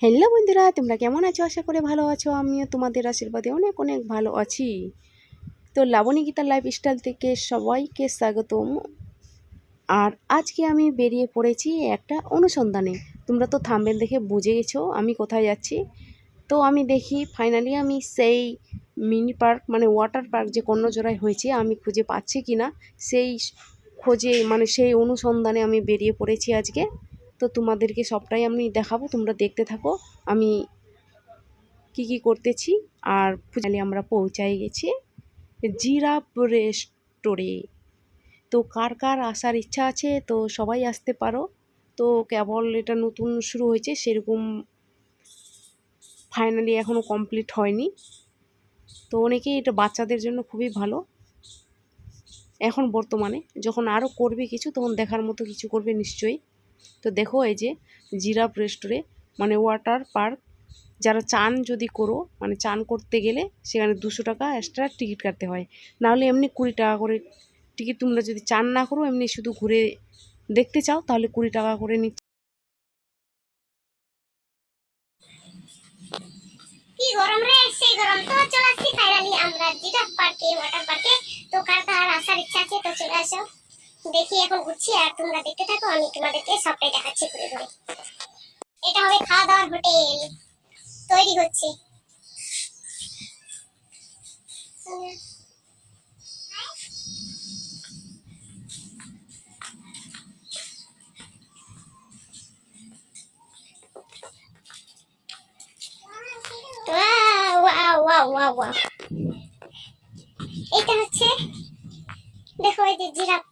Hello বন্ধুরা, তোমরা কেমন আছো? আশা করে ভালো আছো। আমিও তোমাদের আশীর্বাদে অনেক অনেক ভালো আছি। তো লাবণী গীতা লাইফস্টাইল থেকে সবাইকে স্বাগতম। আর আজকে আমি বেরিয়ে পড়েছি একটা অনুসন্ধানে। তোমরা তো থাম্বনেল দেখে বুঝে গেছো আমি কোথায় যাচ্ছি। তো আমি দেখি ফাইনালি আমি সেই মিনি পার্ক মানে ওয়াটার পার্ক যে কর্ণজোড়ায় হয়েছে আমি খুঁজে পাচ্ছি কি না, সেই খোঁজে মানে সেই অনুসন্ধানে আমি বেরিয়ে পড়েছি আজকে। তো তোমাদেরকে সবটাই আমি দেখাবো, তোমরা দেখতে থাকো আমি কি করতেছি। আর ফাইনালি আমরা পৌঁছাই গেছি জিরাফ রেস্টোরে। তো কার কার আসার ইচ্ছা আছে তো সবাই আসতে পারো। তো কেবল এটা নতুন শুরু হয়েছে, সেরকম ফাইনালি এখনও কমপ্লিট হয়নি। তো অনেকেই এটা বাচ্চাদের জন্য খুবই ভালো এখন বর্তমানে, যখন আরও করবে কিছু তখন দেখার মতো কিছু করবে নিশ্চয়ই। তো দেখো এই যে জিরাফ রেস্টোরে মানে ওয়াটার পার্ক। যারা চান যদি করো মানে চান করতে গেলে সেখানে 200 টাকা এক্সট্রা টিকিট কাটতে হয়, নাহলে এমনি 20 টাকা করে টিকিট। তোমরা যদি চান না করো এমনি শুধু ঘুরে দেখতে চাও তাহলে 20 টাকা করে নিচ্ছে। কি গরম রে, সেই গরম। তো চলে আসছি ফাইনালি আমরা জিরাফ পার্কে, ওয়াটার পার্কে। তো কার কার আসার ইচ্ছা আছে তো চলে আসো। দেখি এখন ঘুরছি আর তোমরা দেখতে থাকো, আমি তোমাদেরকে সবটাই দেখাচ্ছি ঘুরে ঘুরে। এটা হবে খাওয়া দাওয়ার হোটেল, তৈরি হচ্ছে। Wow wow wow wow wow, এটা হচ্ছে দেখো এই যে জিরাফ।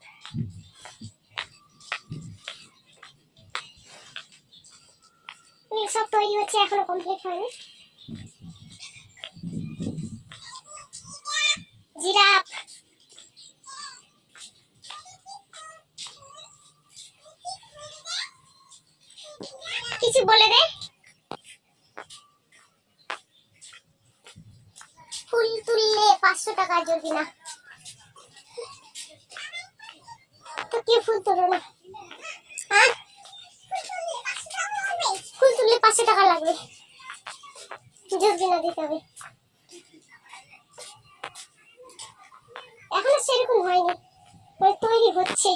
সব তৈরি হচ্ছে, এখনো কমপ্লিট হয়নি। জিরাফ কিছু বলে দে। ফুল তুললে 500 টাকা জরিমানা। তো কি ফুল তুলো না? হ্যাঁ, ফুল তুললে 500 টাকা লাগবে, জরিমানা দিতে হবে। এখনো সেরকম হয়নি, ওই তৈরি হচ্ছে।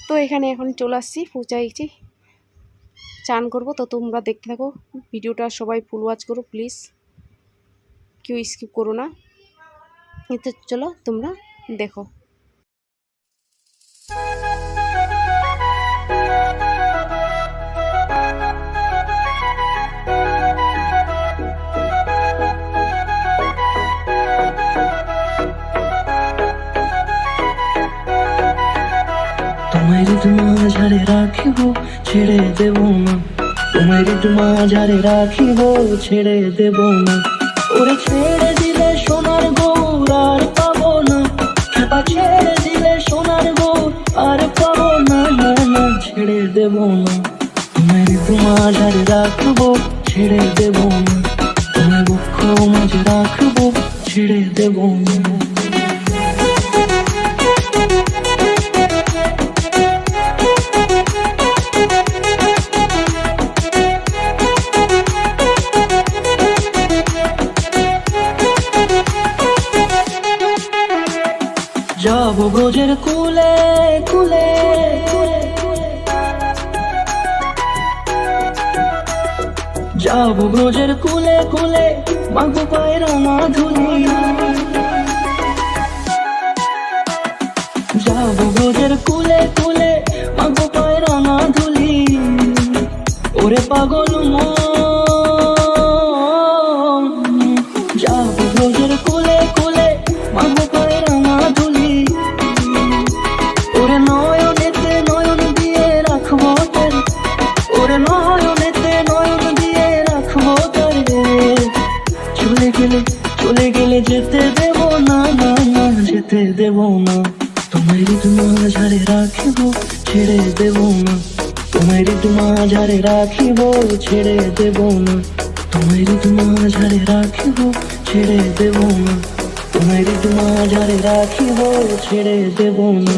তো এখানে এখন চলে আসছি, পৌঁছাইছি, চান করবো। তো তোমরা দেখতে থাকো ভিডিওটা, সবাই ফুল ওয়াচ করো প্লিজ, কেউ স্কিপ করো না। তো চলো তোমরা দেখো। তোমায় মাঝারে রাখিব ছেড়ে দেব না, তোমায় মাঝারে রাখিব ছেড়ে দেব না। ওরে ছেড়ে দিলে সোনার গৌর আর পাবো না, খেপা ছেড়ে দিলে সোনার গৌর আর পাবো না, না না ছেড়ে দেব না। তোমায় মাঝারে রাখবো ছেড়ে দেব না, তোমায় বক্ষ মাঝে রাখবো ছেড়ে দেব না। যাবো ব্রজের কুলে কুলে, যাবো ব্রজের কুলে কুলে, মাগো পায়ের মাধুরী। যাবো ব্রজের কুলে কুলে, মাগো পায়ের মাধুরী। ওরে পাগল মন, যাবো ব্রজের কুলে কুলে, মাগো পায়ের মাধুরী। ওরে নয়নেতে নয়ন দিয়ে রাখবো তোর, ওরে নয়নেতে নয়ন দিয়ে রাখবো তোর। চলে গেলে যেতে দেব না, না না যেতে দেব না। তোমায় মাঝারে রাখিব ছেড়ে দেব না, তোমায় মাঝারে রাখিব ছেড়ে দেব না। তোমায় মাঝারে রাখিব ছেড়ে দেব না, তোমায় মাঝারে রাখিব ছেড়ে দেব না।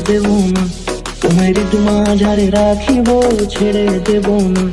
দেব না, তোমায় হৃদ মাঝারে রাখিব, ছেড়ে দেব না।